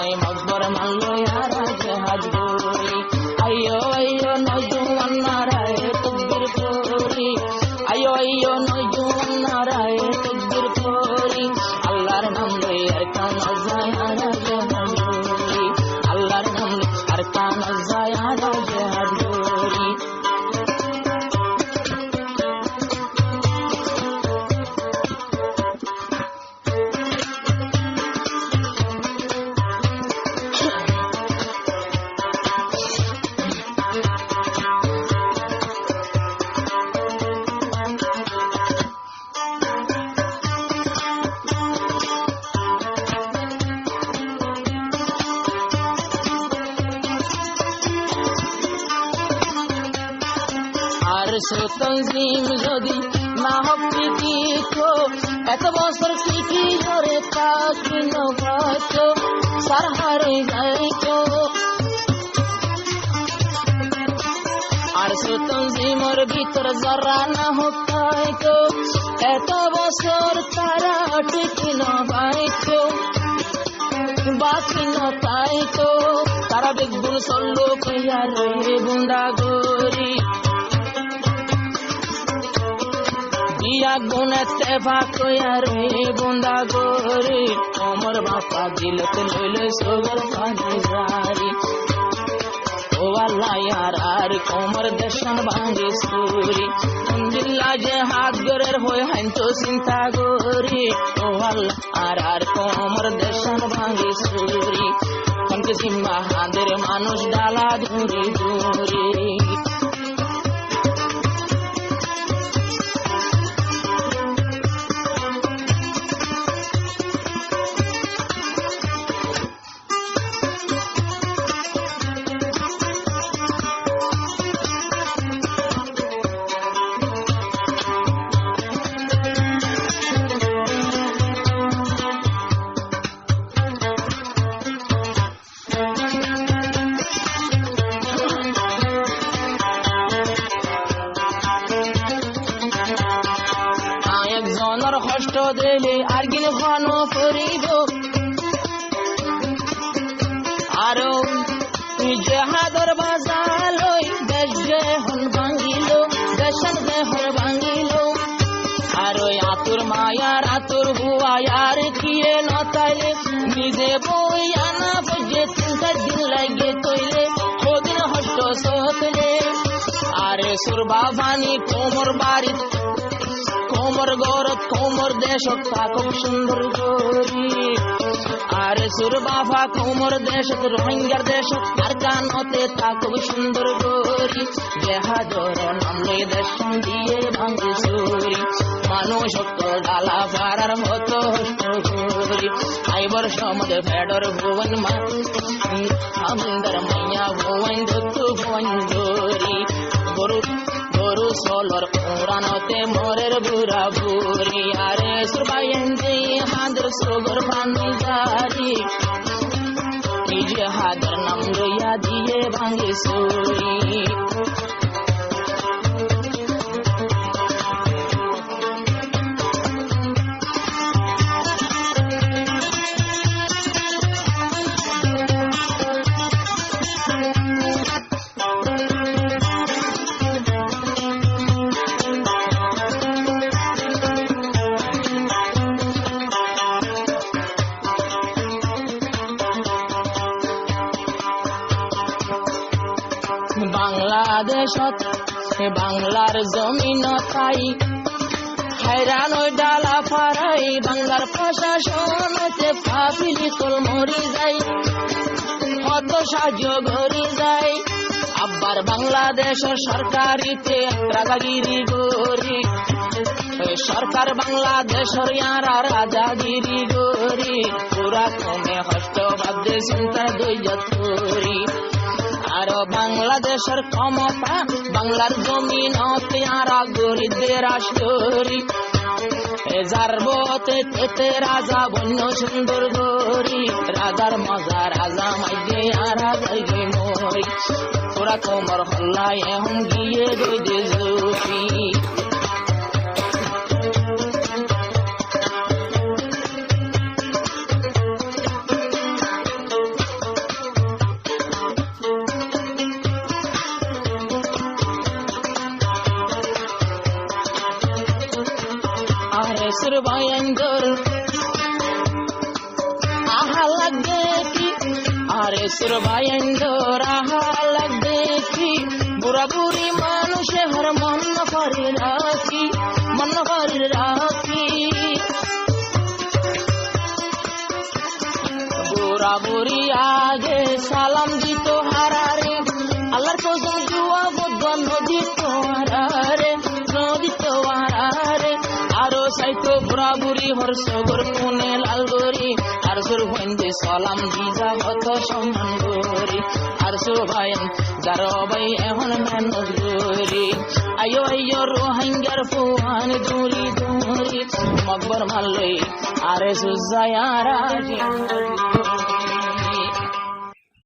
নাই মজবর মানলো ইয়ারা জেহাদ গরি আইয়ো আইয়ো নজওয়ান নারায় তাকবীর পড়ি আইয়ো আইয়ো নজওয়ান নারায় তাকবীর পড়ি আল্লাহর নাম লই আর কান যায় আর জেহাদ গরি আল্লাহর নাম লই আর কান যায় আর জেহাদ গরি তনজিম যদি না হোক তো এত বছর কি ধরে থাকি নয়তো সার হারে যাইতো আর তনজিমর ভিতর জরা না হোক তো এত বছর তারা টিকি নয়তো বাকি নয়তো তারা দেখুন চললো কইয়া রে বুন্দা গরি গুণতে ভাকয়ার বুন্দা গরি আমার বাপা দিলতে লইলে সগর পানি জারি ও আল্লাহ ইয়ার আর কোমর দেশন ভাঙ্গে সুরি দিল্লা যে হাত গরের হই হাইতো চিন্তা গরি ও আল্লাহ আর কোমর দেশন ভাঙ্গে সুরি কোনকে সিম্মা হাদের মানুষ ডালা ধরে ধরে কষ্ট দিলে আর কিন ঘন করিব আরো জেহাদর বাজালই দেশ যেহন ভাঙিল দেশন যেহন ভাঙিল আরো আতুর মায়ার আতুর বুয়ার কিয়ে নতাইলে নিজে বই আনা বজে 3 দিন লাগে তৈলে ওদিন হষ্ট সতলে আরে সুরবা ভানি কোমর বাড়ি কোমর গৌরব কোমর দেশ খুব সুন্দর গরি আরে সুর বাবা কোমর দেশ রোহিঙ্গার দেশ আর কানতে তা খুব সুন্দর গরি জেহাদর নাম লই দেশ দিয়ে ভাঙ্গে সুরি মানুষ ডালা পারার মতো গরি আইবর সমদ ফেডর ভুবন মা আমদার মাইয়া ভুবন দত্ত ভুবন গরি গরু গরু সোলর পুরানতে মোরের বুড়া বুড়ি আরে সুরবাইন্দে হাদর সোগর পানি জারি নিজে হাদর নাম লইয়া দিয়ে ভাঙ্গে সুরি বাংলাদেশত বাংলার জমিন তাই हैरान डाला फाराई बांगार प्रशासनते फाफिली तोल मरी जाई কত সাহায্য ঘরি যায় আবার বাংলাদেশ সরকারিতে রাজাগিরি গরি সরকার বাংলাদেশের ইয়ারা রাজাগিরি গরি পুরা কমে হস্ত বাদে চিন্তা দইজত করি আর বাংলাদেশের ক্ষমতা বাংলার জমিন ইয়ারা গরিবদের রাষ্ট্রী যারবতে তেতে রাজা বন্য সুন্দর গরি রাজার মজা রাজা মাইগে আর রাজাইগে মরি তোরা তোমার হল্লায় এখন গিয়ে দই দে জুফি surbayender ahalak dekhi are surbayender ahalak dekhi bura buri manushe har man pare rakhi bura buri age salam dito harare allar kosam jua bodwa nodi to harare aro saito bura buri horso gor kune lal gori ar sur hoinde salam diza hoto সম্মান gori ar so bayan daro bai ehon menos gori ayo rohingar fuan duri makbar malloi are suzayara